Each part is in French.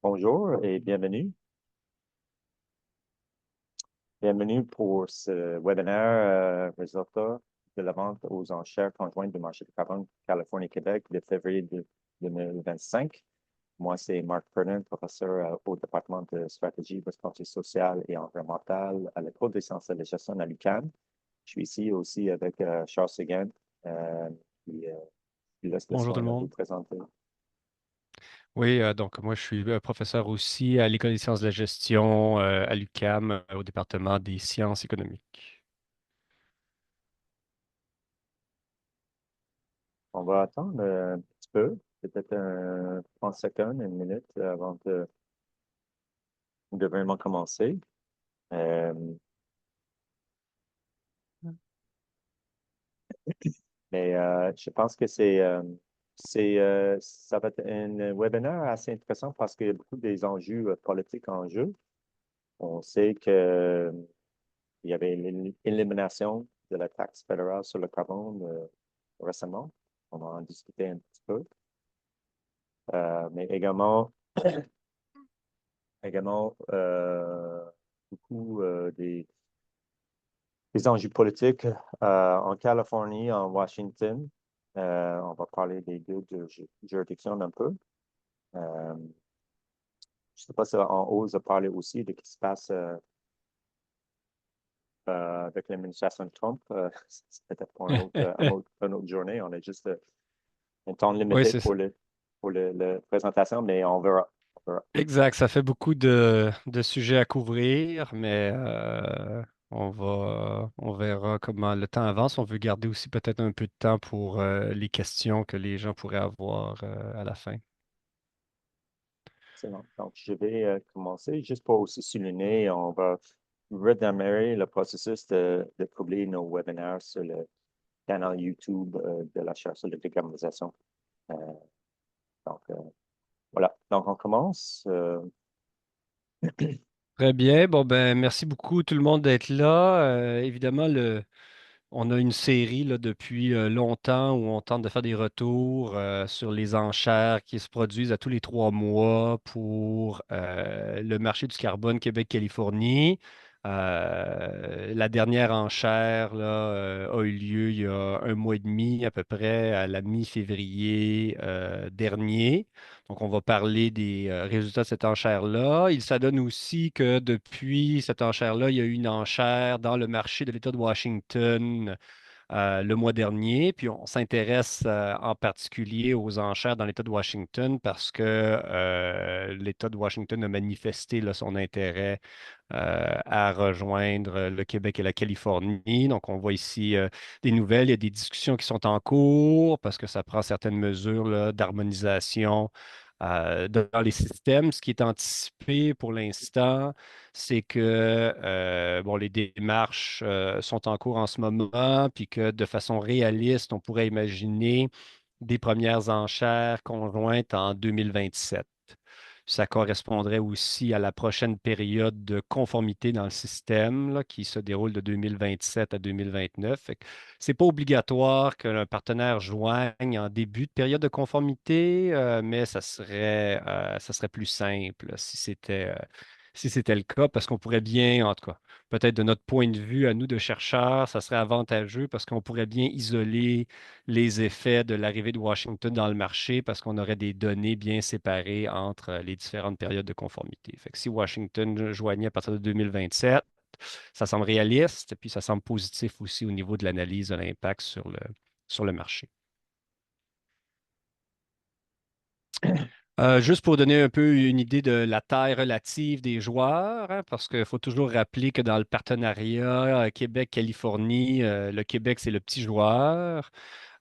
Bonjour et bienvenue. Bienvenue pour ce webinaire résultat de la vente aux enchères conjointes du marché de carbone Californie-Québec de février 2025. Moi, c'est Marc Pernin, professeur au département de stratégie, responsabilité sociale et environnementale à l'École des sciences de la gestion à l'UQAM. Je suis ici aussi avec Charles Seguin, qui, qui laisse le Bonjour tout soin le de vous monde. présenter. Oui, donc moi je suis professeur aussi à l'École des sciences de la gestion à l'UQAM au département des sciences économiques. On va attendre un petit peu, peut-être 30 secondes, une minute avant de vraiment commencer. Euh, mais je pense que ça va être un webinaire assez intéressant parce qu'il y a beaucoup des enjeux politiques en jeu. On sait que il y avait l'élimination de la taxe fédérale sur le carbone récemment. On va en discuter un petit peu. Mais également beaucoup des enjeux politiques en Californie, en Washington. On va parler des deux juridictions un peu. Euh, je ne sais pas si on ose parler aussi de ce qui se passe avec l'administration Trump. C'est peut-être pour une autre journée. On a juste un temps Oui, limité c'est ça. pour la présentation, mais on verra. On verra. Exact, ça fait beaucoup de sujets à couvrir, mais on verra comment le temps avance. On veut garder aussi peut-être un peu de temps pour les questions que les gens pourraient avoir à la fin. Excellent. Donc, je vais commencer juste pour aussi souligner, on va redémarrer le processus de publier nos webinaires sur le canal YouTube de la chaire sur la décarbonisation. Euh, donc, voilà. Donc, on commence. Très bien. Bon, ben, merci beaucoup tout le monde d'être là. Évidemment, on a une série là, depuis longtemps où on tente de faire des retours sur les enchères qui se produisent à tous les 3 mois pour le marché du carbone Québec-Californie. La dernière enchère là, a eu lieu il y a un mois et demi à peu près, à la mi-février dernier. Donc, on va parler des résultats de cette enchère-là. Il s'adonne aussi que depuis cette enchère-là, il y a eu une enchère dans le marché de l'État de Washington le mois dernier. Puis on s'intéresse en particulier aux enchères dans l'État de Washington parce que l'État de Washington a manifesté là, son intérêt à rejoindre le Québec et la Californie. Donc on voit ici des nouvelles. Il y a des discussions qui sont en cours parce que ça prend certaines mesures là, d'harmonisation. Dans les systèmes, ce qui est anticipé pour l'instant, c'est que bon, les démarches sont en cours en ce moment, puis que de façon réaliste, on pourrait imaginer des premières enchères conjointes en 2027. Ça correspondrait aussi à la prochaine période de conformité dans le système là, qui se déroule de 2027 à 2029. Fait que c'est pas obligatoire qu'un partenaire joigne en début de période de conformité, mais ça serait plus simple si c'était le cas, parce qu'on pourrait bien, en tout cas, peut-être de notre point de vue, à nous de chercheurs, ça serait avantageux parce qu'on pourrait bien isoler les effets de l'arrivée de Washington dans le marché parce qu'on aurait des données bien séparées entre les différentes périodes de conformité. Fait que si Washington joignait à partir de 2027, ça semble réaliste, puis ça semble positif aussi au niveau de l'analyse de l'impact sur le marché. Juste pour donner un peu une idée de la taille relative des joueurs, hein, parce qu'il faut toujours rappeler que dans le partenariat Québec-Californie, le Québec, c'est le petit joueur,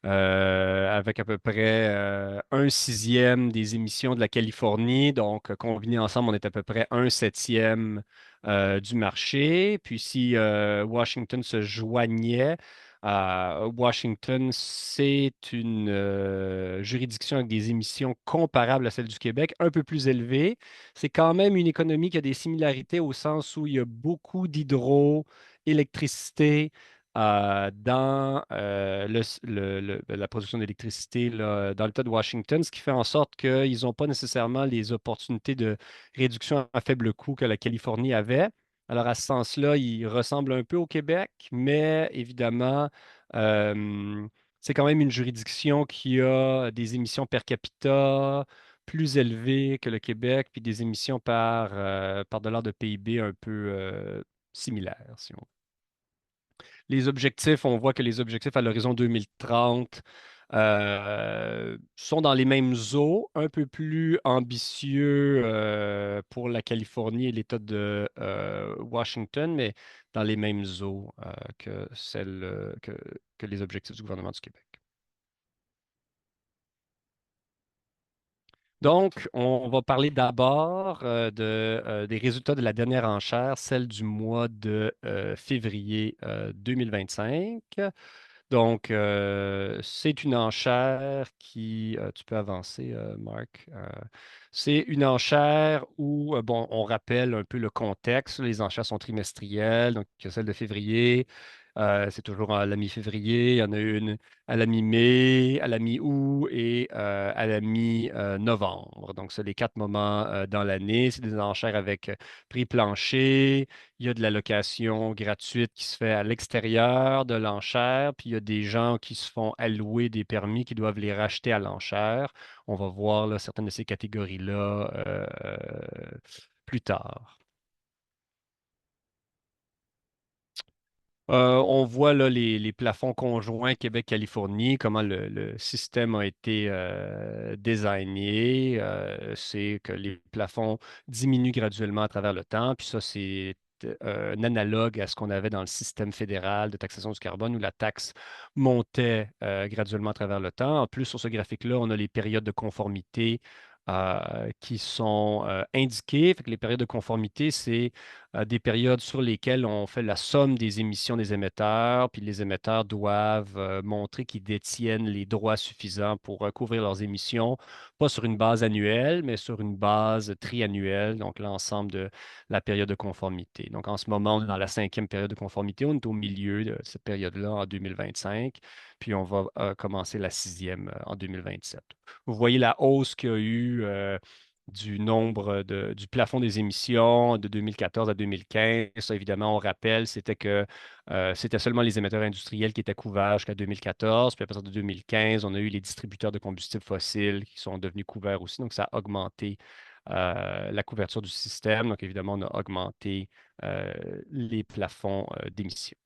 avec à peu près un sixième des émissions de la Californie. Donc, combiné ensemble, on est à peu près un septième du marché. Puis, si Washington se joignait, Washington, c'est une juridiction avec des émissions comparables à celles du Québec, un peu plus élevées. C'est quand même une économie qui a des similarités au sens où il y a beaucoup d'hydroélectricité, dans la production d'électricité là, dans l'État de Washington, ce qui fait en sorte qu'ils n'ont pas nécessairement les opportunités de réduction à faible coût que la Californie avait. Alors, à ce sens-là, ils ressemblent un peu au Québec, mais évidemment, euh, c'est quand même une juridiction qui a des émissions per capita plus élevées que le Québec, puis des émissions par dollar de PIB un peu similaires, si on veut. Les objectifs, on voit que les objectifs à l'horizon 2030 sont dans les mêmes eaux, un peu plus ambitieux pour la Californie et l'État de Washington, mais dans les mêmes eaux que les objectifs du gouvernement du Québec. Donc, on va parler d'abord des résultats de la dernière enchère, celle du mois de février 2025. Donc, c'est une enchère qui, tu peux avancer, Marc. C'est une enchère où, bon, on rappelle un peu le contexte. Les enchères sont trimestrielles, donc il y a celle de février. C'est toujours à la mi-février. Il y en a une à la mi-mai, à la mi-août et à la mi-novembre. Donc, c'est les quatre moments dans l'année. C'est des enchères avec prix plancher. Il y a de la location gratuite qui se fait à l'extérieur de l'enchère, puis il y a des gens qui se font allouer des permis qui doivent les racheter à l'enchère. On va voir là, certaines de ces catégories-là plus tard. On voit là, les plafonds conjoints Québec-Californie, comment le système a été designé. C'est que les plafonds diminuent graduellement à travers le temps. Puis ça, c'est un analogue à ce qu'on avait dans le système fédéral de taxation du carbone où la taxe montait graduellement à travers le temps. En plus, sur ce graphique-là, on a les périodes de conformité qui sont indiquées. Fait que les périodes de conformité, c'est des périodes sur lesquelles on fait la somme des émissions des émetteurs, puis les émetteurs doivent montrer qu'ils détiennent les droits suffisants pour couvrir leurs émissions, pas sur une base annuelle, mais sur une base triannuelle, donc l'ensemble de la période de conformité. Donc en ce moment, on est dans la cinquième période de conformité, on est au milieu de cette période-là en 2025, puis on va commencer la sixième en 2027. Vous voyez la hausse qu'il y a eu du plafond des émissions de 2014 à 2015. Ça, évidemment, on rappelle, c'était que c'était seulement les émetteurs industriels qui étaient couverts jusqu'à 2014. Puis à partir de 2015, on a eu les distributeurs de combustibles fossiles qui sont devenus couverts aussi. Donc, ça a augmenté la couverture du système. Donc, évidemment, on a augmenté euh, les plafonds d'émissions.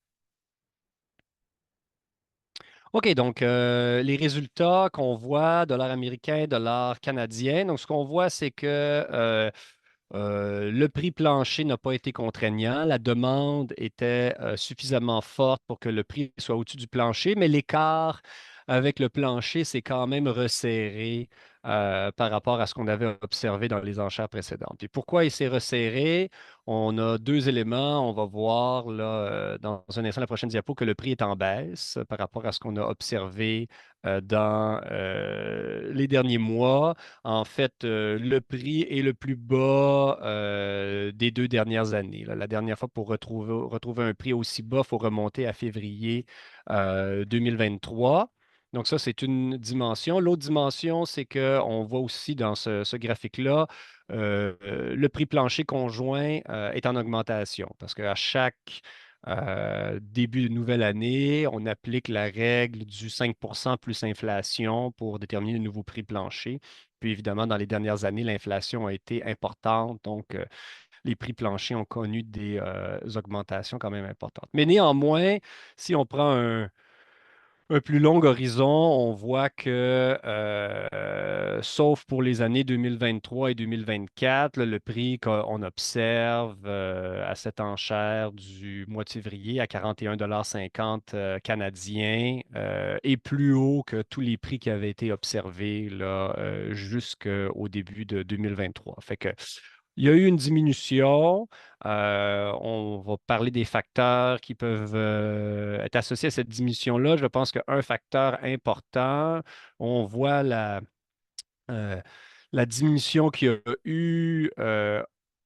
OK, donc les résultats qu'on voit, dollar américain, dollar canadien. Donc, ce qu'on voit, c'est que le prix plancher n'a pas été contraignant. La demande était suffisamment forte pour que le prix soit au-dessus du plancher, mais l'écart avec le plancher s'est quand même resserré par rapport à ce qu'on avait observé dans les enchères précédentes. Et pourquoi il s'est resserré? On a deux éléments. On va voir là, dans un instant, la prochaine diapo, que le prix est en baisse par rapport à ce qu'on a observé dans les derniers mois. En fait, le prix est le plus bas des deux dernières années. Là. La dernière fois, pour retrouver un prix aussi bas, il faut remonter à février 2023. Donc ça, c'est une dimension. L'autre dimension, c'est qu'on voit aussi dans ce graphique-là, le prix plancher conjoint est en augmentation parce qu'à chaque début de nouvelle année, on applique la règle du 5% plus inflation pour déterminer le nouveau prix plancher. Puis évidemment, dans les dernières années, l'inflation a été importante, donc les prix planchers ont connu des augmentations quand même importantes. Mais néanmoins, si on prend un plus long horizon, on voit que, sauf pour les années 2023 et 2024, là, le prix qu'on observe à cette enchère du mois de février à 41,50 canadiens est plus haut que tous les prix qui avaient été observés là, jusqu'au début de 2023. Fait que, il y a eu une diminution. On va parler des facteurs qui peuvent être associés à cette diminution-là. Je pense qu'un facteur important, on voit euh, la diminution qu'il y a eu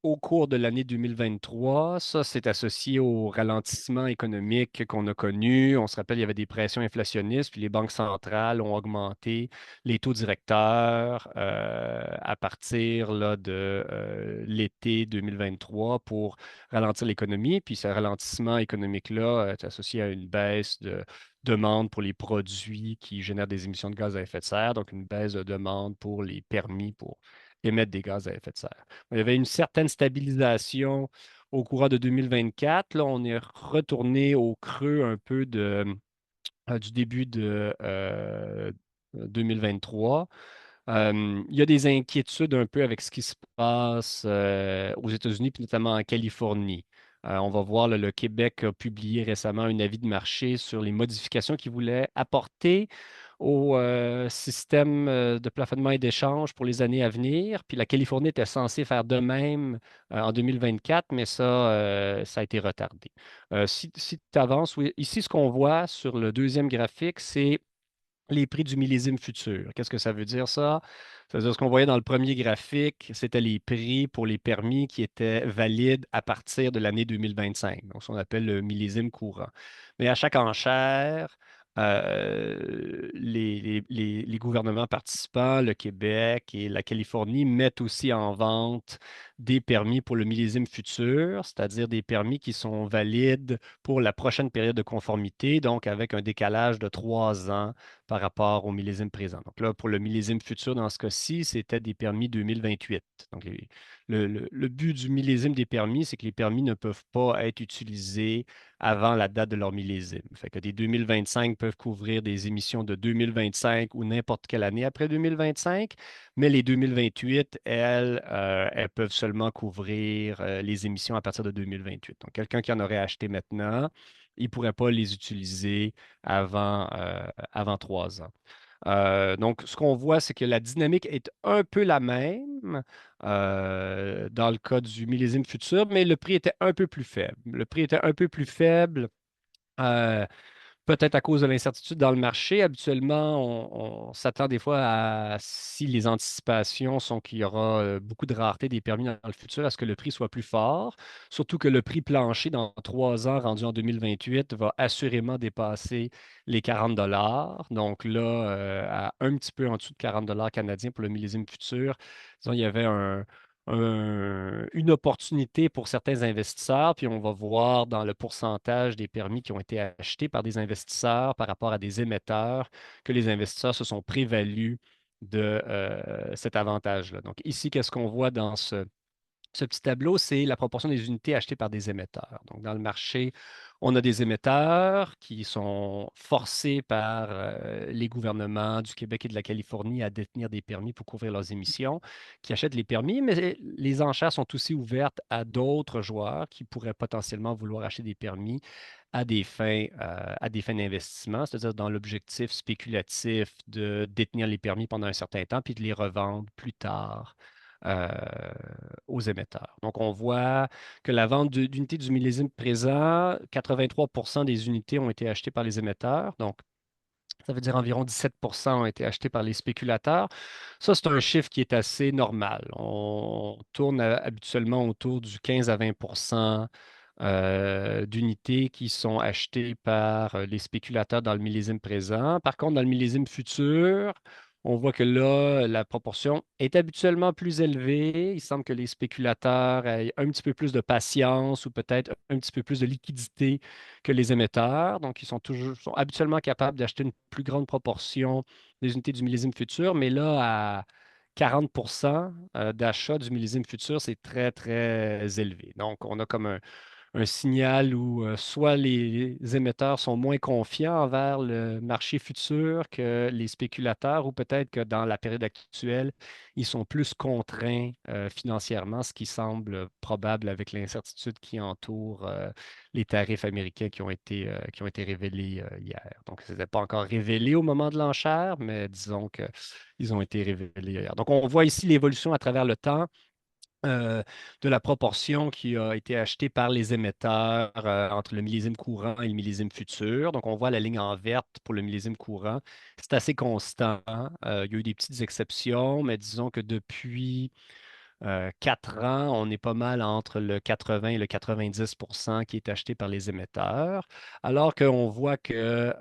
au cours de l'année 2023. Ça, c'est associé au ralentissement économique qu'on a connu. On se rappelle, il y avait des pressions inflationnistes, puis les banques centrales ont augmenté les taux directeurs à partir là, de l'été 2023 pour ralentir l'économie. Puis ce ralentissement économique-là est associé à une baisse de demande pour les produits qui génèrent des émissions de gaz à effet de serre, donc une baisse de demande pour les permis pour émettre des gaz à effet de serre. Il y avait une certaine stabilisation au courant de 2024. Là, on est retourné au creux un peu du début de 2023. Il y a des inquiétudes un peu avec ce qui se passe aux États-Unis, puis notamment en Californie. On va voir, là, le Québec a publié récemment un avis de marché sur les modifications qu'il voulait apporter au système de plafonnement et d'échange pour les années à venir. Puis la Californie était censée faire de même en 2024, mais ça a été retardé. Si tu avances, oui, ici, ce qu'on voit sur le deuxième graphique, c'est les prix du millésime futur. Qu'est-ce que ça veut dire, ça? Ça veut dire ce qu'on voyait dans le premier graphique, c'était les prix pour les permis qui étaient valides à partir de l'année 2025, donc ce qu'on appelle le millésime courant. Mais à chaque enchère, les gouvernements participants, le Québec et la Californie, mettent aussi en vente des permis pour le millésime futur, c'est-à-dire des permis qui sont valides pour la prochaine période de conformité, donc avec un décalage de 3 ans par rapport au millésime présent. Donc là, pour le millésime futur, dans ce cas-ci, c'était des permis 2028. Donc, le but du millésime des permis, c'est que les permis ne peuvent pas être utilisés avant la date de leur millésime. Fait que des 2025 peuvent couvrir des émissions de 2025 ou n'importe quelle année après 2025, mais les 2028, elles peuvent seulement couvrir les émissions à partir de 2028. Donc, quelqu'un qui en aurait acheté maintenant, il ne pourrait pas les utiliser avant 3 ans. Donc, ce qu'on voit, c'est que la dynamique est un peu la même dans le cas du millésime futur, mais le prix était un peu plus faible. Le prix était un peu plus faible. euh, Peut-être à cause de l'incertitude dans le marché. Habituellement, on s'attend des fois à, si les anticipations sont qu'il y aura beaucoup de rareté des permis dans le futur, à ce que le prix soit plus fort. Surtout que le prix plancher dans 3 ans, rendu en 2028, va assurément dépasser les 40 dollars. Donc là, à un petit peu en dessous de 40 dollars canadiens pour le millésime futur, disons, il y avait une opportunité pour certains investisseurs, puis on va voir dans le pourcentage des permis qui ont été achetés par des investisseurs par rapport à des émetteurs que les investisseurs se sont prévalus de cet avantage-là. Donc ici, qu'est-ce qu'on voit dans ce petit tableau, c'est la proportion des unités achetées par des émetteurs. Donc, dans le marché, on a des émetteurs qui sont forcés par les gouvernements du Québec et de la Californie à détenir des permis pour couvrir leurs émissions, qui achètent les permis, mais les enchères sont aussi ouvertes à d'autres joueurs qui pourraient potentiellement vouloir acheter des permis à des fins d'investissement, c'est-à-dire dans l'objectif spéculatif de détenir les permis pendant un certain temps puis de les revendre plus tard euh, aux émetteurs. Donc, on voit que la vente d'unités du millésime présent, 83 des unités ont été achetées par les émetteurs. Donc, ça veut dire environ 17 ont été achetés par les spéculateurs. Ça, c'est un chiffre qui est assez normal. On tourne habituellement autour du 15 à 20 d'unités qui sont achetées par les spéculateurs dans le millésime présent. Par contre, dans le millésime futur, on voit que là, la proportion est habituellement plus élevée. Il semble que les spéculateurs aient un petit peu plus de patience ou peut-être un petit peu plus de liquidité que les émetteurs. Donc, ils sont habituellement capables d'acheter une plus grande proportion des unités du millésime futur, mais là, à 40 d'achat du millésime futur, c'est très, très élevé. Donc, on a comme un signal où soit les émetteurs sont moins confiants envers le marché futur que les spéculateurs, ou peut-être que dans la période actuelle, ils sont plus contraints financièrement, ce qui semble probable avec l'incertitude qui entoure les tarifs américains qui ont été révélés hier. Donc, ce n'était pas encore révélé au moment de l'enchère, mais disons qu'ils ont été révélés hier. Donc, on voit ici l'évolution à travers le temps euh, de la proportion qui a été achetée par les émetteurs entre le millésime courant et le millésime futur. Donc, on voit la ligne en verte pour le millésime courant. C'est assez constant. Il y a eu des petites exceptions, mais disons que depuis 4 ans, on est pas mal entre le 80 et le 90 qui est acheté par les émetteurs, alors qu'on voit que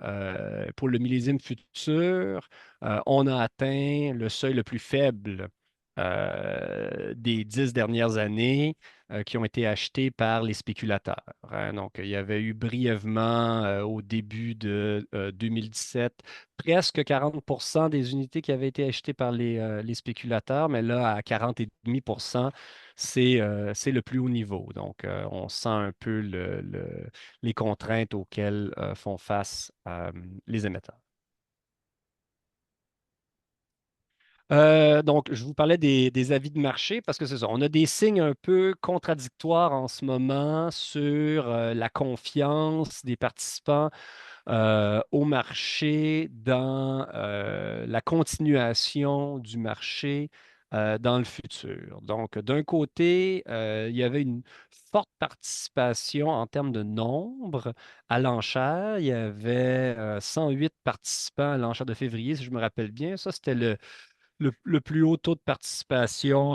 pour le millésime futur, on a atteint le seuil le plus faible des 10 dernières années qui ont été achetés par les spéculateurs, hein. Donc, il y avait eu brièvement au début de 2017 presque 40 des unités qui avaient été achetées par les spéculateurs, mais là, à 40,5 c'est le plus haut niveau. Donc, on sent un peu les contraintes auxquelles font face les émetteurs. Donc, je vous parlais des avis de marché parce que c'est ça. On a des signes un peu contradictoires en ce moment sur la confiance des participants au marché dans la continuation du marché dans le futur. Donc, d'un côté, il y avait une forte participation en termes de nombre à l'enchère. Il y avait 108 participants à l'enchère de février, si je me rappelle bien. Ça, c'était le plus haut taux de participation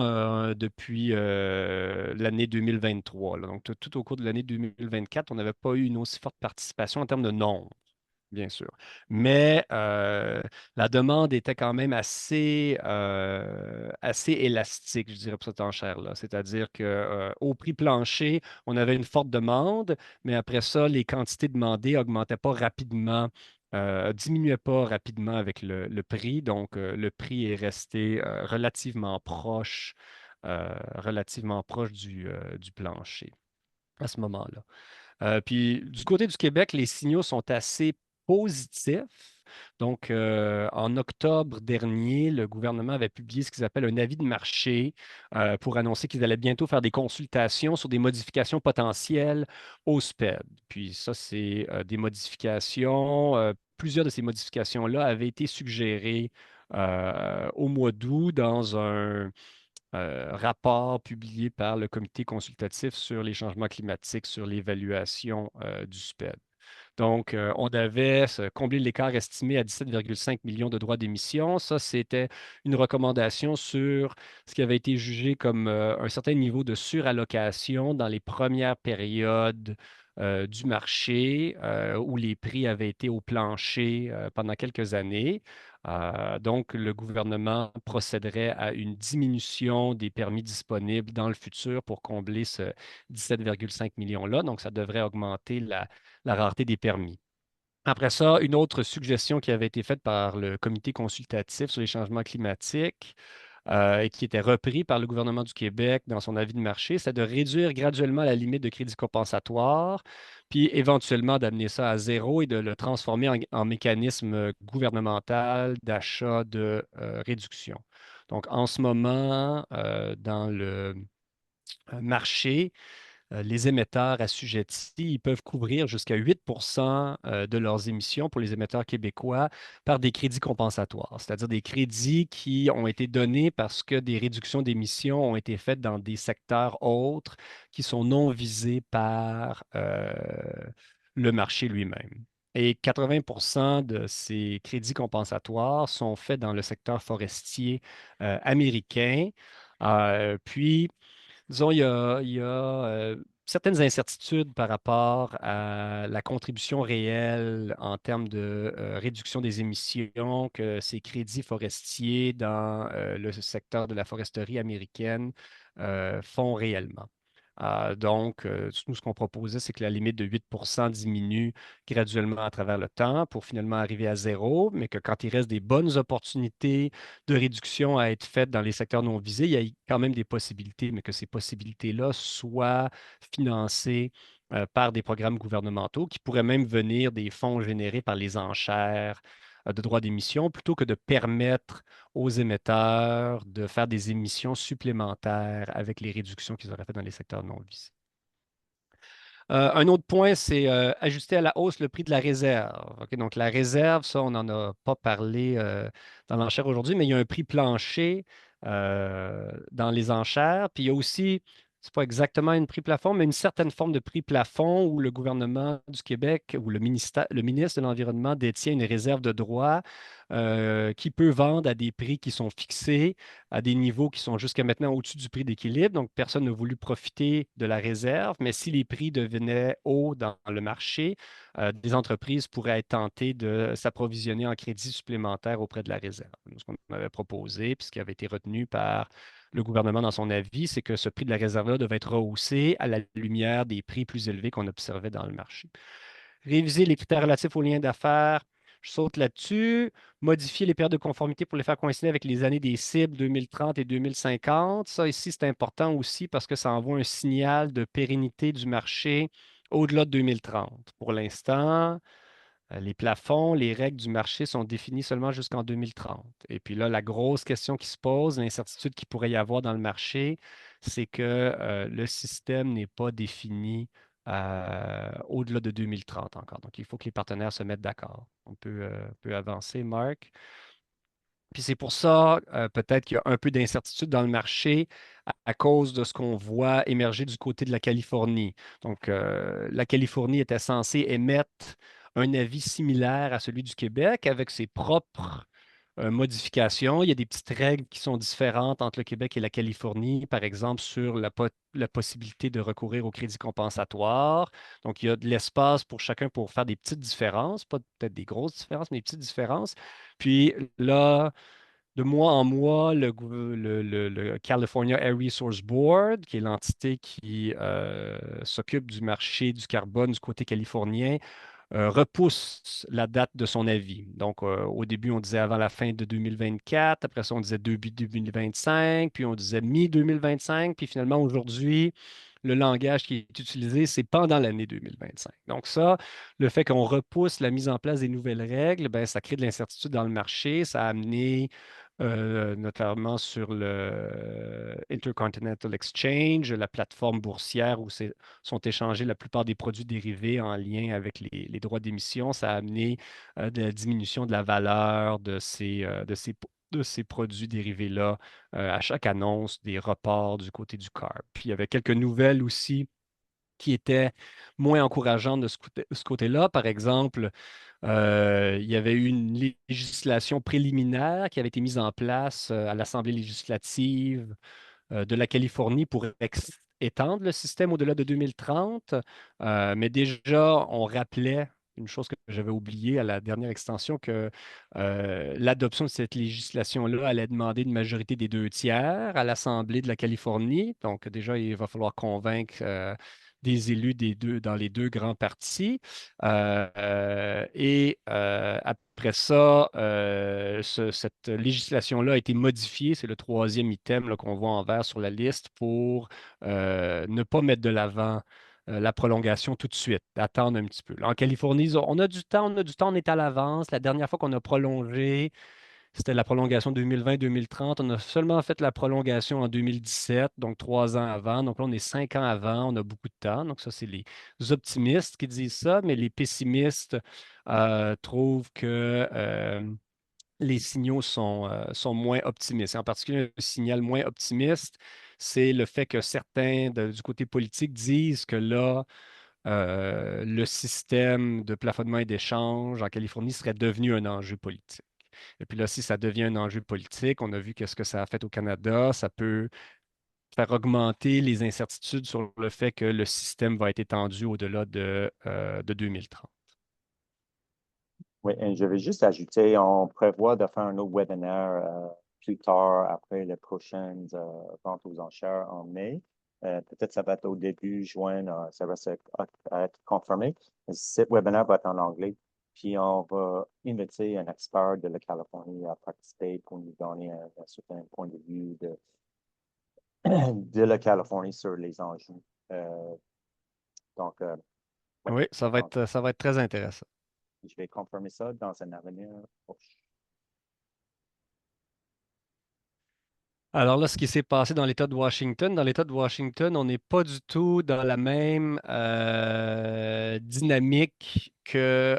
depuis l'année 2023, là. Donc, tout au cours de l'année 2024, on n'avait pas eu une aussi forte participation en termes de nombre, bien sûr. Mais la demande était quand même assez élastique, je dirais, pour cette enchère-là. C'est-à-dire qu'au prix plancher, on avait une forte demande, mais après ça, les quantités demandées n'augmentaient pas rapidement, diminuaient pas rapidement avec le prix. Donc, le prix est resté relativement proche du plancher à ce moment-là. Puis du côté du Québec, les signaux sont assez positifs. Donc, en octobre dernier, le gouvernement avait publié ce qu'ils appellent un avis de marché pour annoncer qu'ils allaient bientôt faire des consultations sur des modifications potentielles au SPED. Puis ça, c'est des modifications. Plusieurs de ces modifications-là avaient été suggérées au mois d'août dans un rapport publié par le Comité consultatif sur les changements climatiques, sur l'évaluation du SPED. Donc, on devait combler l'écart estimé à 17,5 millions de droits d'émission. Ça, c'était une recommandation sur ce qui avait été jugé comme un certain niveau de surallocation dans les premières périodes du marché où les prix avaient été au plancher pendant quelques années. Donc, le gouvernement procéderait à une diminution des permis disponibles dans le futur pour combler ce 17,5 millions-là. Donc, ça devrait augmenter la rareté des permis. Après ça, une autre suggestion qui avait été faite par le Comité consultatif sur les changements climatiques et qui était repris par le gouvernement du Québec dans son avis de marché, c'est de réduire graduellement la limite de crédit compensatoire, puis éventuellement d'amener ça à zéro et de le transformer en mécanisme gouvernemental d'achat de réduction. Donc, en ce moment, dans le marché, les émetteurs assujettis, ils peuvent couvrir jusqu'à 8 de leurs émissions pour les émetteurs québécois par des crédits compensatoires, c'est-à-dire des crédits qui ont été donnés parce que des réductions d'émissions ont été faites dans des secteurs autres qui sont non visés par le marché lui-même. Et 80 de ces crédits compensatoires sont faits dans le secteur forestier américain. Puis, disons, il y a certaines incertitudes par rapport à la contribution réelle en termes de réduction des émissions que ces crédits forestiers dans le secteur de la foresterie américaine font réellement. Donc, nous, ce qu'on proposait, c'est que la limite de 8 diminue graduellement à travers le temps pour finalement arriver à zéro, mais que quand il reste des bonnes opportunités de réduction à être faites dans les secteurs non visés, il y a quand même des possibilités, mais que ces possibilités-là soient financées par des programmes gouvernementaux qui pourraient même venir des fonds générés par les enchères de droits d'émission plutôt que de permettre aux émetteurs de faire des émissions supplémentaires avec les réductions qu'ils auraient faites dans les secteurs non visés. Un autre point, c'est ajuster à la hausse le prix de la réserve. OK, donc, la réserve, ça, on n'en a pas parlé dans l'enchère aujourd'hui, mais il y a un prix plancher dans les enchères. Puis, il y a aussi c'est pas exactement un prix plafond, mais une certaine forme de prix plafond où le gouvernement du Québec ou le ministre de l'Environnement détient une réserve de droit qui peut vendre à des prix qui sont fixés, à des niveaux qui sont jusqu'à maintenant au-dessus du prix d'équilibre. Donc, personne n'a voulu profiter de la réserve, mais si les prix devenaient hauts dans le marché, des entreprises pourraient être tentées de s'approvisionner en crédit supplémentaire auprès de la réserve. Ce qu'on avait proposé, puis ce qui avait été retenu par le gouvernement dans son avis, c'est que ce prix de la réserve-là devait être rehaussé à la lumière des prix plus élevés qu'on observait dans le marché. Réviser les critères relatifs aux liens d'affaires, je saute là-dessus. Modifier les périodes de conformité pour les faire coïncider avec les années des cibles 2030 et 2050. Ça, ici, c'est important aussi parce que ça envoie un signal de pérennité du marché au-delà de 2030. Pour l'instant, les plafonds, les règles du marché sont définies seulement jusqu'en 2030. Et puis là, la grosse question qui se pose, l'incertitude qu'il pourrait y avoir dans le marché, c'est que le système n'est pas défini au-delà de 2030 encore. Donc, il faut que les partenaires se mettent d'accord. On peut avancer, Marc. Puis c'est pour ça, peut-être qu'il y a un peu d'incertitude dans le marché à cause de ce qu'on voit émerger du côté de la Californie. Donc, la Californie était censée émettre un avis similaire à celui du Québec avec ses propres modifications. Il y a des petites règles qui sont différentes entre le Québec et la Californie, par exemple sur la possibilité de recourir au crédit compensatoire. Donc, il y a de l'espace pour chacun pour faire des petites différences, pas peut-être des grosses différences, mais des petites différences. Puis là, de mois en mois, le California Air Resource Board, qui est l'entité qui s'occupe du marché du carbone du côté californien, repousse la date de son avis. Donc, au début, on disait avant la fin de 2024, après ça, on disait début 2025, puis on disait mi-2025, puis finalement, aujourd'hui, le langage qui est utilisé, c'est pendant l'année 2025. Donc ça, le fait qu'on repousse la mise en place des nouvelles règles, ben, ça crée de l'incertitude dans le marché, ça a amené notamment sur le Intercontinental Exchange, la plateforme boursière où sont échangés la plupart des produits dérivés en lien avec les droits d'émission. Ça a amené de la diminution de la valeur de ces produits dérivés-là à chaque annonce des reports du côté du CARB. Puis il y avait quelques nouvelles aussi qui étaient moins encourageantes de ce côté-là. Par exemple, il y avait eu une législation préliminaire qui avait été mise en place à l'Assemblée législative de la Californie pour étendre le système au-delà de 2030. Mais déjà, on rappelait une chose que j'avais oubliée à la dernière extension, que l'adoption de cette législation-là allait demander une majorité des 2 tiers à l'Assemblée de la Californie. Donc déjà, il va falloir convaincre des élus dans les deux grands partis. Après ça, cette législation-là a été modifiée. C'est le troisième item là, qu'on voit en vert sur la liste pour ne pas mettre de l'avant la prolongation tout de suite, attendre un petit peu. Là, en Californie, on a du temps, on a du temps, on est à l'avance. La dernière fois qu'on a prolongé, c'était la prolongation 2020-2030. On a seulement fait la prolongation en 2017, donc 3 ans avant. Donc là, on est 5 ans avant, on a beaucoup de temps. Donc ça, c'est les optimistes qui disent ça, mais les pessimistes trouvent que les signaux sont moins optimistes. En particulier, un signal moins optimiste, c'est le fait que certains du côté politique disent que là, le système de plafonnement et d'échange en Californie serait devenu un enjeu politique. Et puis là, si ça devient un enjeu politique, on a vu qu'est-ce que ça a fait au Canada, ça peut faire augmenter les incertitudes sur le fait que le système va être étendu au-delà de 2030. Oui, et je vais juste ajouter, on prévoit de faire un autre webinaire plus tard après les prochaines ventes aux enchères en mai. Peut-être ça va être au début juin, ça va être confirmé. Ce webinaire va être en anglais. Puis on va inviter un expert de la Californie à participer pour nous donner un certain point de vue de la Californie sur les enjeux. Euh, donc, ouais, Oui, donc, ça va être très intéressant. je vais confirmer ça dans un avenir proche. Alors là, ce qui s'est passé dans l'État de Washington, on n'est pas du tout dans la même dynamique que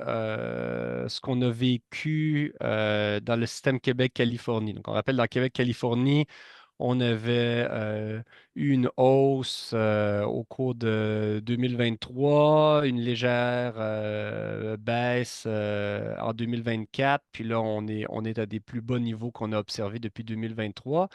ce qu'on a vécu dans le système Québec-Californie. Donc, on rappelle, dans Québec-Californie, On avait eu une hausse au cours de 2023, une légère baisse en 2024, puis là, on est à des plus bas niveaux qu'on a observés depuis 2023.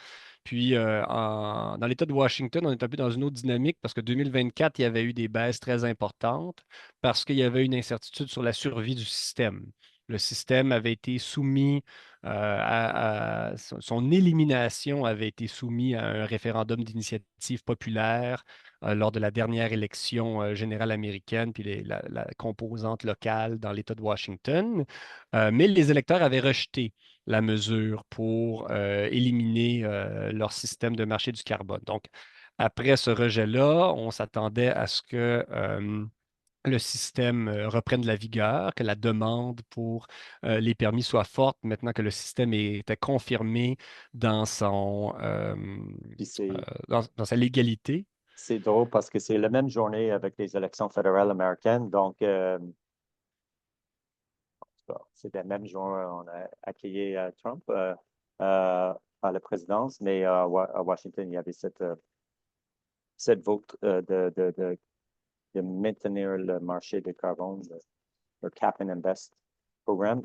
Puis dans l'État de Washington, on est un peu dans une autre dynamique parce que 2024, il y avait eu des baisses très importantes parce qu'il y avait une incertitude sur la survie du système. Le système avait été soumis son élimination avait été soumise à un référendum d'initiative populaire lors de la dernière élection générale américaine, puis la composante locale dans l'État de Washington. Mais les électeurs avaient rejeté la mesure pour éliminer leur système de marché du carbone. Donc, après ce rejet-là, on s'attendait à ce que le système reprenne de la vigueur, que la demande pour les permis soit forte maintenant que le système était confirmé dans Puis dans sa légalité. c'est drôle parce que c'est la même journée avec les élections fédérales américaines. Donc, c'est la même journée on a accueilli Trump à la présidence, mais à Washington, il y avait cette vote de maintenir le marché du carbone, le Cap and Invest programme.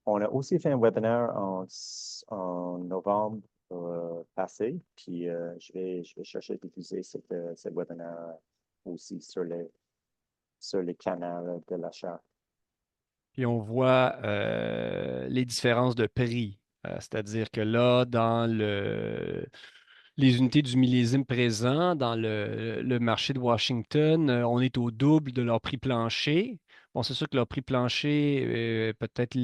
On a aussi fait un webinaire en novembre passé, puis je vais chercher d'utiliser ce webinaire aussi sur les canaux de l'achat. Puis on voit les différences de prix. C'est-à-dire que là, les unités du millésime présent dans le marché de Washington, on est au double de leur prix plancher. Bon, c'est sûr que leur prix plancher, peut-être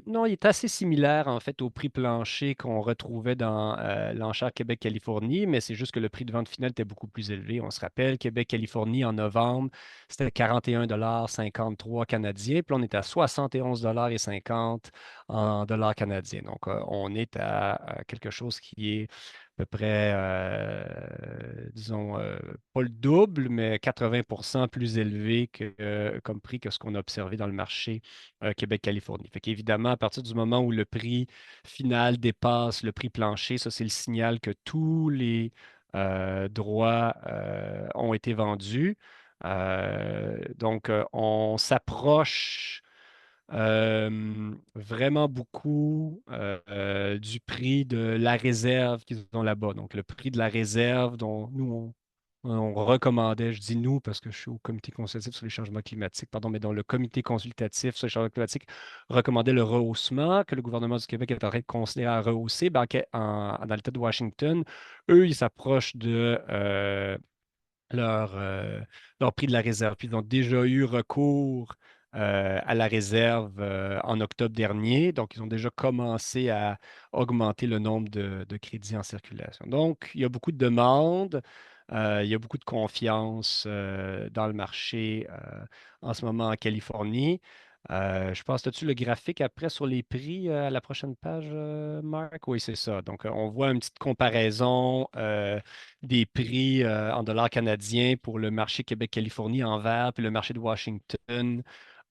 Non, il est assez similaire en fait au prix plancher qu'on retrouvait dans l'enchère Québec-Californie, mais c'est juste que le prix de vente final était beaucoup plus élevé. On se rappelle, Québec-Californie en novembre, c'était 41,53 canadiens, puis là, on est à 71,50 en dollars canadiens. Donc, on est à quelque chose qui est peu près, disons, pas le double, mais 80 plus élevé comme prix que ce qu'on a observé dans le marché Québec-Californie. Fait qu'évidemment, à partir du moment où le prix final dépasse le prix plancher, ça, c'est le signal que tous les droits ont été vendus. Donc, on s'approche vraiment beaucoup du prix de la réserve qu'ils ont là-bas. Donc, le prix de la réserve dont on recommandait, je dis nous parce que je suis au comité consultatif sur les changements climatiques, pardon, mais dont le comité consultatif sur les changements climatiques recommandait le rehaussement que le gouvernement du Québec est en train de considérer à rehausser. Ben, dans l'État de Washington, eux, ils s'approchent de leur, euh, leur prix de la réserve. Puis ils ont déjà eu recours à la réserve en octobre dernier. Donc, ils ont déjà commencé à augmenter le nombre de crédits en circulation. Donc, il y a beaucoup de demandes, il y a beaucoup de confiance dans le marché en ce moment en Californie. Je pense, as-tu le graphique après sur les prix à la prochaine page, Marc? Oui, c'est ça. Donc, on voit une petite comparaison des prix en dollars canadiens pour le marché Québec-Californie en vert, puis le marché de Washington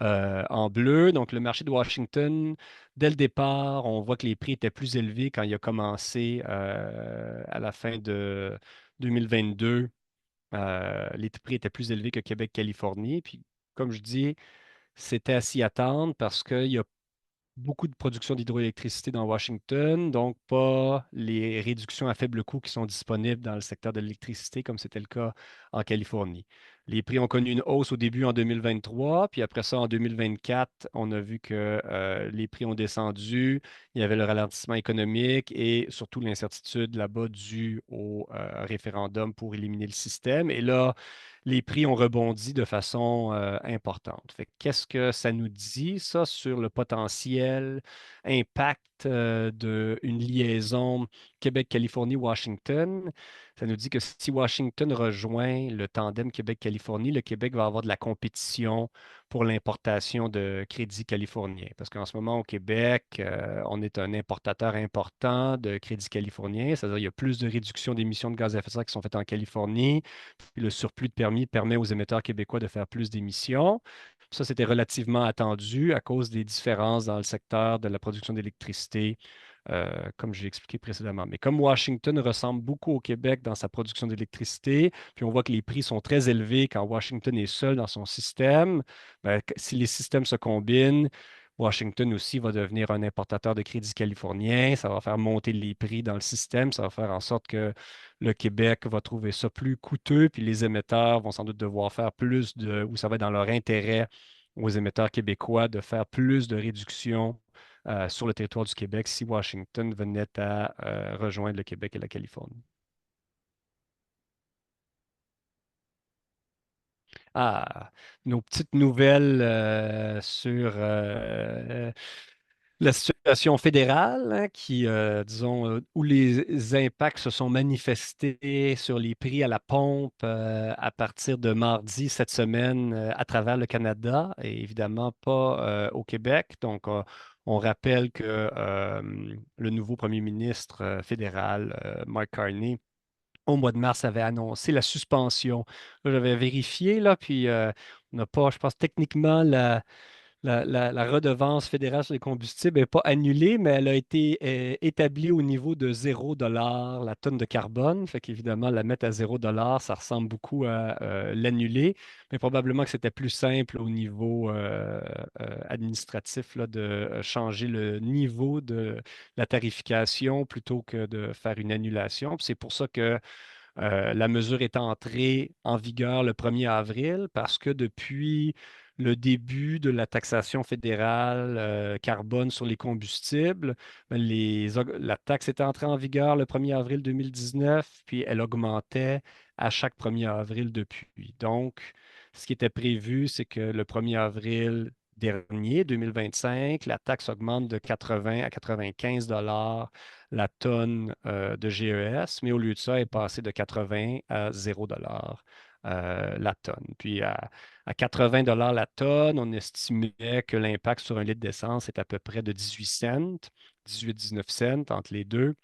en bleu. Donc, le marché de Washington, dès le départ, on voit que les prix étaient plus élevés quand il a commencé à la fin de 2022. Les prix étaient plus élevés que Québec-Californie. Puis, comme je dis, c'était à s'y attendre parce qu'il y a beaucoup de production d'hydroélectricité dans Washington, donc pas les réductions à faible coût qui sont disponibles dans le secteur de l'électricité, comme c'était le cas en Californie. Les prix ont connu une hausse au début en 2023, puis après ça, en 2024, on a vu que les prix ont descendu. Il y avait le ralentissement économique et surtout l'incertitude là-bas due au référendum pour éliminer le système. Et là, les prix ont rebondi de façon importante. Fait que qu'est-ce que ça nous dit, ça, sur le potentiel impact d'une liaison Québec-Californie-Washington? Ça nous dit que si Washington rejoint le tandem Québec-Californie, le Québec va avoir de la compétition pour l'importation de crédits californiens. Parce qu'en ce moment, au Québec, on est un importateur important de crédits californiens, c'est-à-dire qu'il y a plus de réduction d'émissions de gaz à effet de serre qui sont faites en Californie. Puis le surplus de permis permet aux émetteurs québécois de faire plus d'émissions. Ça, c'était relativement attendu à cause des différences dans le secteur de la production d'électricité comme j'ai expliqué précédemment. Mais comme Washington ressemble beaucoup au Québec dans sa production d'électricité, puis on voit que les prix sont très élevés quand Washington est seul dans son système, ben, si les systèmes se combinent, Washington aussi va devenir un importateur de crédit californien. Ça va faire monter les prix dans le système. Ça va faire en sorte que le Québec va trouver ça plus coûteux, puis les émetteurs vont sans doute devoir faire plus ou ça va être dans leur intérêt aux émetteurs québécois de faire plus de réductions sur le territoire du Québec si Washington venait à rejoindre le Québec et la Californie. Ah, nos petites nouvelles sur la situation fédérale, hein, disons, où les impacts se sont manifestés sur les prix à la pompe à partir de mardi cette semaine à travers le Canada et évidemment pas au Québec. Donc, on rappelle que le nouveau premier ministre fédéral, Mark Carney, au mois de mars, avait annoncé la suspension. Là, j'avais vérifié, là, puis on n'a pas, je pense, techniquement la redevance fédérale sur les combustibles n'est pas annulée, mais elle a été établie au niveau de 0 $ la tonne de carbone. Fait qu'évidemment, la mettre à 0 $, ça ressemble beaucoup à l'annuler, mais probablement que c'était plus simple au niveau administratif là, de changer le niveau de la tarification plutôt que de faire une annulation. Puis c'est pour ça que la mesure est entrée en vigueur le 1er avril parce que depuis le début de la taxation fédérale carbone sur les combustibles, ben, la taxe est entrée en vigueur le 1er avril 2019, puis elle augmentait à chaque 1er avril depuis. Donc, ce qui était prévu, c'est que le 1er avril dernier, 2025, la taxe augmente de 80 à 95 la tonne de GES, mais au lieu de ça, elle est passée de 80 à 0 $ la tonne. Puis à 80 la tonne, on estimait que l'impact sur un litre d'essence est à peu près de 18 cents, 18-19 cents entre les deux.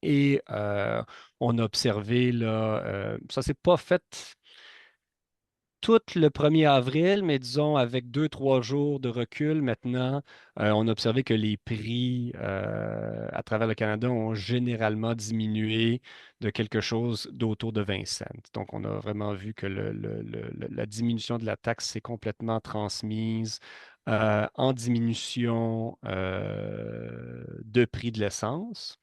Et on a observé, là, ça s'est pas fait tout le 1er avril, mais disons avec 2, 3 jours de recul maintenant, on a observé que les prix à travers le Canada ont généralement diminué de quelque chose d'autour de 20 cents. Donc, on a vraiment vu que la diminution de la taxe s'est complètement transmise en diminution de prix de l'essence.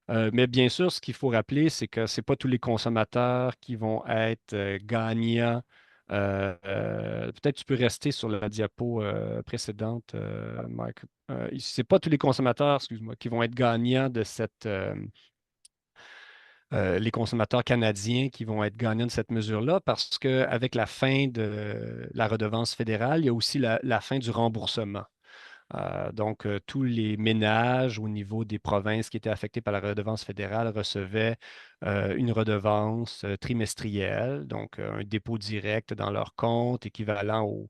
Mais bien sûr, ce qu'il faut rappeler, c'est que ce n'est pas tous les consommateurs qui vont être gagnants. Peut-être tu peux rester sur la diapo précédente, Mike. Ce n'est pas tous les consommateurs, excuse-moi, qui vont être gagnants de les consommateurs canadiens qui vont être gagnants de cette mesure-là, parce qu'avec la fin de la redevance fédérale, il y a aussi la fin du remboursement. Donc, tous les ménages au niveau des provinces qui étaient affectés par la redevance fédérale recevaient une redevance trimestrielle, donc un dépôt direct dans leur compte équivalent au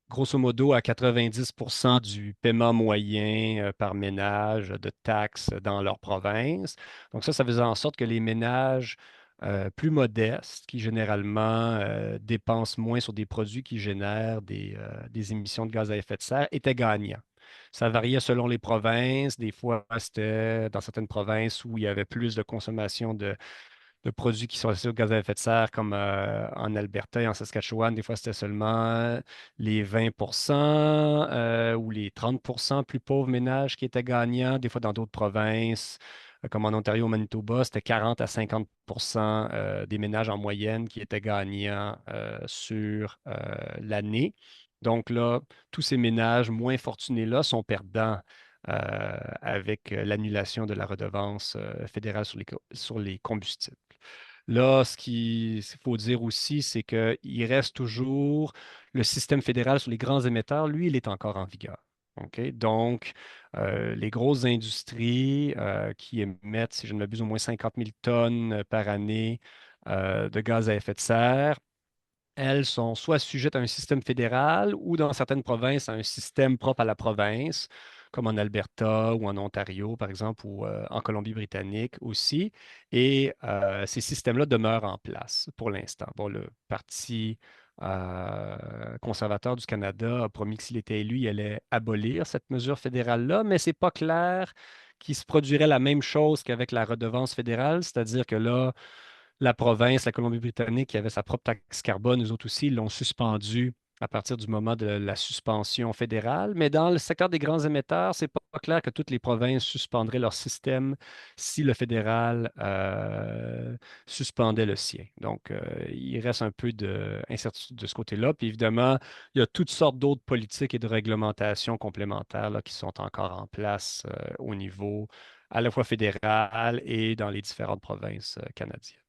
grosso modo à 90 du paiement moyen par ménage de taxes dans leur province. Donc ça faisait en sorte que les ménages plus modestes, qui généralement dépensent moins sur des produits qui génèrent des émissions de gaz à effet de serre, étaient gagnants. Ça variait selon les provinces. Des fois, c'était dans certaines provinces où il y avait plus de consommation de produits qui sont associés au gaz à effet de serre, comme en Alberta et en Saskatchewan. Des fois, c'était seulement les 20 ou les 30 plus pauvres ménages qui étaient gagnants. Des fois, dans d'autres provinces, comme en Ontario, au Manitoba, c'était 40 à 50 des ménages en moyenne qui étaient gagnants sur l'année. Donc là, tous ces ménages moins fortunés-là sont perdants avec l'annulation de la redevance fédérale sur les combustibles. Là, ce qu'il faut dire aussi, c'est qu'il reste toujours le système fédéral sur les grands émetteurs, lui, il est encore en vigueur. OK? Donc, les grosses industries qui émettent, si je ne m'abuse, au moins 50 000 tonnes par année de gaz à effet de serre, elles sont soit sujettes à un système fédéral ou dans certaines provinces à un système propre à la province, comme en Alberta ou en Ontario, par exemple, ou en Colombie-Britannique aussi. Et ces systèmes-là demeurent en place pour l'instant. Bon, le Parti conservateur du Canada a promis que s'il était élu, il allait abolir cette mesure fédérale-là, mais ce n'est pas clair qui se produirait la même chose qu'avec la redevance fédérale, c'est-à-dire que là, la province, la Colombie-Britannique, qui avait sa propre taxe carbone, eux autres aussi, ils l'ont suspendue à partir du moment de la suspension fédérale. Mais dans le secteur des grands émetteurs, c'est pas clair que toutes les provinces suspendraient leur système si le fédéral suspendait le sien. Donc, il reste un peu d'incertitude de ce côté-là. Puis évidemment, il y a toutes sortes d'autres politiques et de réglementations complémentaires là, qui sont encore en place au niveau à la fois fédéral et dans les différentes provinces canadiennes.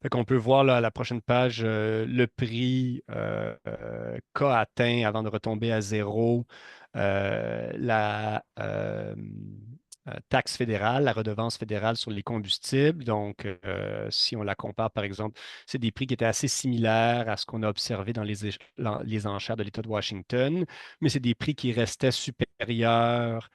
Fait qu'on peut voir là, à la prochaine page le prix qu'a atteint avant de retomber à zéro la taxe fédérale, la redevance fédérale sur les combustibles. Donc, si on la compare, par exemple, c'est des prix qui étaient assez similaires à ce qu'on a observé dans les enchères de l'État de Washington, mais c'est des prix qui restaient supérieurs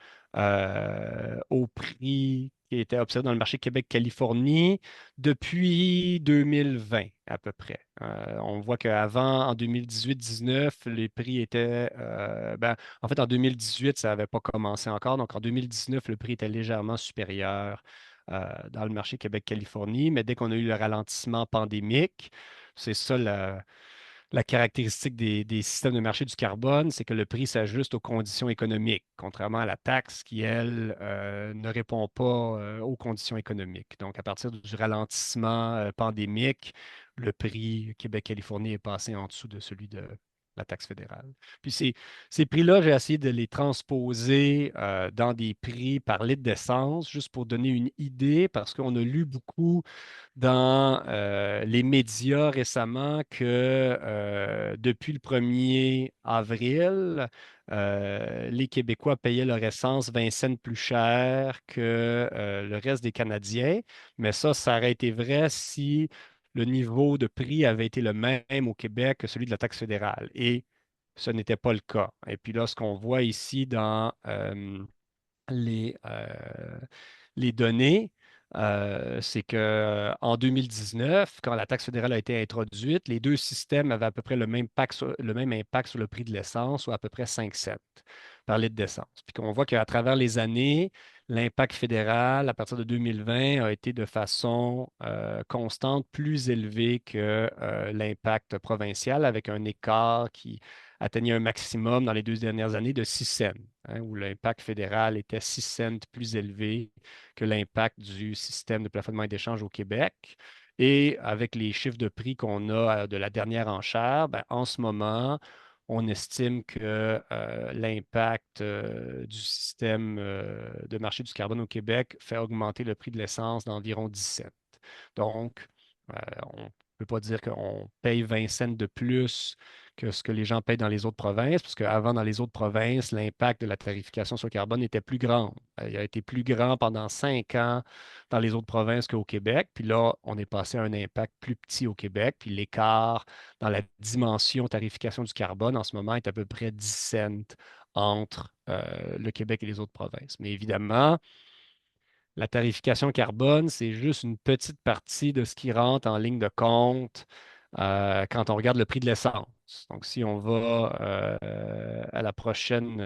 aux prix qui étaient observés dans le marché Québec-Californie depuis 2020 à peu près. On voit qu'avant, en 2018-19, les prix étaient, en fait, en 2018, ça n'avait pas commencé encore. Donc, en 2019, le prix était légèrement supérieur dans le marché Québec-Californie. Mais dès qu'on a eu le ralentissement pandémique, c'est ça la caractéristique des systèmes de marché du carbone, c'est que le prix s'ajuste aux conditions économiques, contrairement à la taxe qui, elle, ne répond pas aux conditions économiques. Donc, à partir du ralentissement pandémique, le prix Québec-Californie est passé en dessous de celui de la taxe fédérale. Puis ces prix-là, j'ai essayé de les transposer dans des prix par litre d'essence, juste pour donner une idée, parce qu'on a lu beaucoup dans les médias récemment que depuis le 1er avril, les Québécois payaient leur essence 20 cents plus cher que le reste des Canadiens. Mais ça aurait été vrai si le niveau de prix avait été le même au Québec que celui de la taxe fédérale. Et ce n'était pas le cas. Et puis là, ce qu'on voit ici dans les, euh, les données, c'est qu'en 2019, quand la taxe fédérale a été introduite, les deux systèmes avaient à peu près le même impact sur le prix de l'essence, ou à peu près 5 cents par litre d'essence. Puis qu'on voit qu'à travers les années, l'impact fédéral, à partir de 2020, a été de façon constante plus élevé que l'impact provincial, avec un écart qui atteignait un maximum dans les 2 dernières années de 6 cents, hein, où l'impact fédéral était 6 cents plus élevé que l'impact du système de plafonnement et d'échange au Québec. Et avec les chiffres de prix qu'on a de la dernière enchère, ben, en ce moment, on estime que l'impact du système de marché du carbone au Québec fait augmenter le prix de l'essence d'environ 10 cents. Donc, on ne peut pas dire qu'on paye 20 cents de plus que ce que les gens payent dans les autres provinces, parce qu'avant, dans les autres provinces, l'impact de la tarification sur le carbone était plus grand. Il a été plus grand pendant 5 ans dans les autres provinces qu'au Québec. Puis là, on est passé à un impact plus petit au Québec. Puis l'écart dans la dimension tarification du carbone en ce moment est à peu près 10 cents entre le Québec et les autres provinces. Mais évidemment, la tarification carbone, c'est juste une petite partie de ce qui rentre en ligne de compte quand on regarde le prix de l'essence. Donc, si on va à la prochaine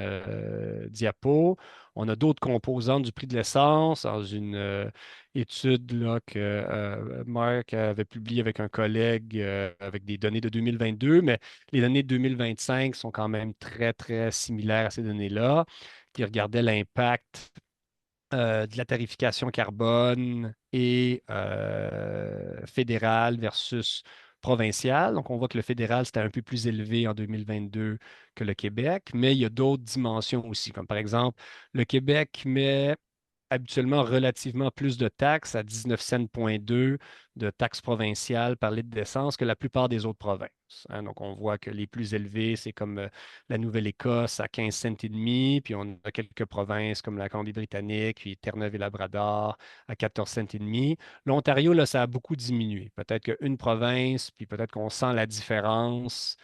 diapo, on a d'autres composantes du prix de l'essence dans une étude là, que Marc avait publiée avec un collègue avec des données de 2022, mais les données de 2025 sont quand même très, très similaires à ces données-là, qui regardaient l'impact de la tarification carbone et fédérale versus provinciale. Donc, on voit que le fédéral, c'était un peu plus élevé en 2022 que le Québec, mais il y a d'autres dimensions aussi, comme par exemple, le Québec met habituellement relativement plus de taxes, à 19 cents,2 de taxes provinciales par litre d'essence que la plupart des autres provinces, hein. Donc, on voit que les plus élevés, c'est comme la Nouvelle-Écosse à 15 cents et demi, puis on a quelques provinces comme la Colombie-Britannique, puis Terre-Neuve et Labrador à 14 cents et demi. L'Ontario, là, ça a beaucoup diminué. Peut-être qu'une province, puis peut-être qu'on sent la différence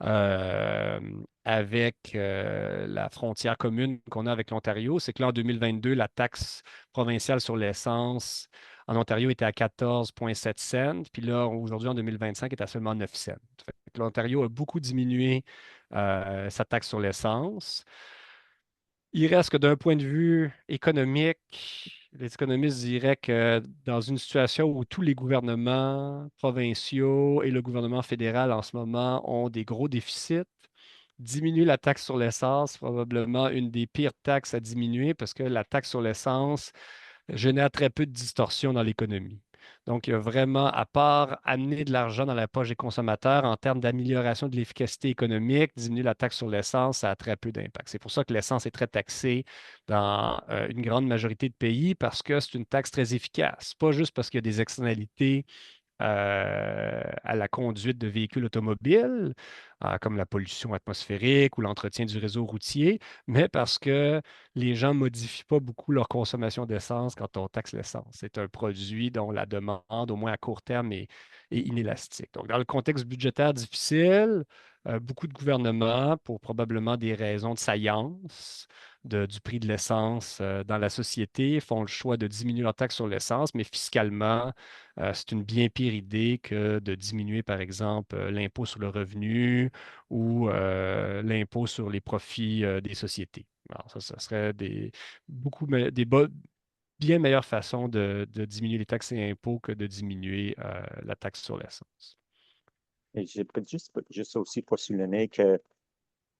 euh, avec la frontière commune qu'on a avec l'Ontario, c'est que là, en 2022, la taxe provinciale sur l'essence en Ontario était à 14,7 cents, puis là, aujourd'hui, en 2025, est à seulement 9 cents. Fait que l'Ontario a beaucoup diminué sa taxe sur l'essence. Il reste que d'un point de vue économique, les économistes diraient que dans une situation où tous les gouvernements provinciaux et le gouvernement fédéral en ce moment ont des gros déficits, diminuer la taxe sur l'essence, probablement une des pires taxes à diminuer parce que la taxe sur l'essence génère très peu de distorsion dans l'économie. Donc, il y a vraiment, à part amener de l'argent dans la poche des consommateurs en termes d'amélioration de l'efficacité économique, diminuer la taxe sur l'essence, ça a très peu d'impact. C'est pour ça que l'essence est très taxée dans une grande majorité de pays parce que c'est une taxe très efficace. Pas juste parce qu'il y a des externalités à la conduite de véhicules automobiles, comme la pollution atmosphérique ou l'entretien du réseau routier, mais parce que les gens ne modifient pas beaucoup leur consommation d'essence quand on taxe l'essence. C'est un produit dont la demande, au moins à court terme, est inélastique. Donc, dans le contexte budgétaire difficile, beaucoup de gouvernements, pour probablement des raisons de saillance du prix de l'essence dans la société, font le choix de diminuer leur taxe sur l'essence, mais fiscalement, c'est une bien pire idée que de diminuer, par exemple, l'impôt sur le revenu ou l'impôt sur les profits des sociétés. Alors, ça serait bien meilleures façons de diminuer les taxes et impôts que de diminuer la taxe sur l'essence. Et j'ai peut-être juste aussi pour souligner que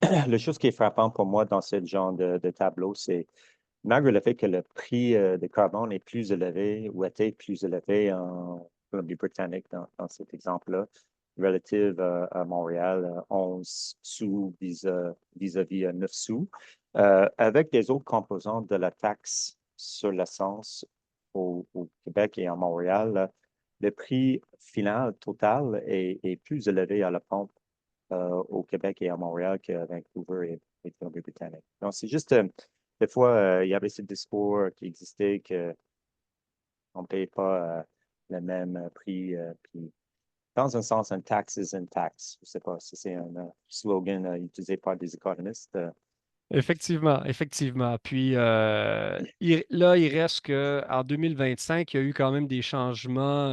la chose qui est frappante pour moi dans ce genre de tableau, c'est malgré le fait que le prix de carbone est plus élevé ou était plus élevé en Colombie-Britannique dans cet exemple-là, relative à Montréal, 11 sous vis-à-vis 9 sous, avec des autres composantes de la taxe sur l'essence au Québec et à Montréal, le prix final total est plus élevé à la pompe au Québec et à Montréal qu'à Vancouver et Colombie-Britannique. Donc, c'est juste, des fois, il y avait ce discours qui existait qu'on ne paye pas le même prix. Puis, dans un sens, un tax is un tax. Je ne sais pas si c'est un slogan utilisé par des économistes. Effectivement, effectivement. Puis là, il reste qu'en 2025, il y a eu quand même des changements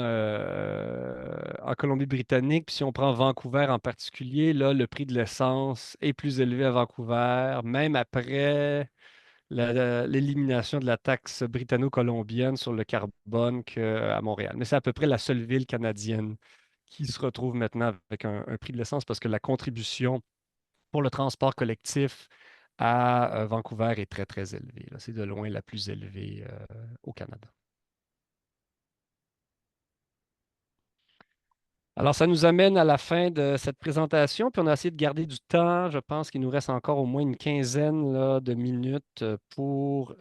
en Colombie-Britannique. Puis si on prend Vancouver en particulier, là, le prix de l'essence est plus élevé à Vancouver, même après l'élimination de la taxe britanno-colombienne sur le carbone qu'à Montréal. Mais c'est à peu près la seule ville canadienne qui se retrouve maintenant avec un prix de l'essence parce que la contribution pour le transport collectif à Vancouver est très, très élevée, là. C'est de loin la plus élevée au Canada. Alors, ça nous amène à la fin de cette présentation, puis on a essayé de garder du temps. Je pense qu'il nous reste encore au moins une quinzaine là, de minutes pour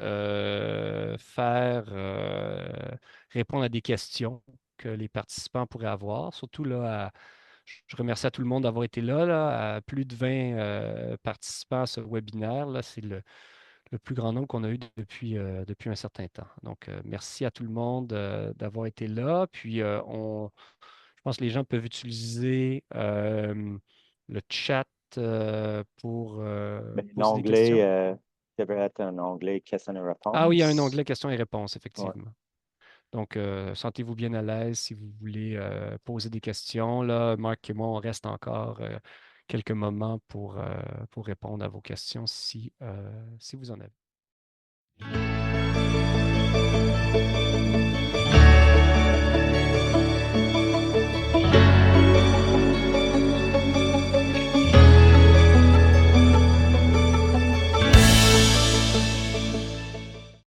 répondre à des questions que les participants pourraient avoir. Surtout là, je remercie à tout le monde d'avoir été là, à plus de 20 participants à ce webinaire. Là, c'est le plus grand nombre qu'on a eu depuis un certain temps. Donc, merci à tout le monde d'avoir été là. Puis, je pense que les gens peuvent utiliser le chat pour Mais poser des l'onglet questions. devrait être un onglet questions et Ah oui, il y a un réponses. onglet questions et réponses, Ouais. effectivement. Donc, sentez-vous bien à l'aise si vous voulez poser des questions. Là, Marc et moi, on reste encore quelques moments pour répondre à vos questions si vous en avez.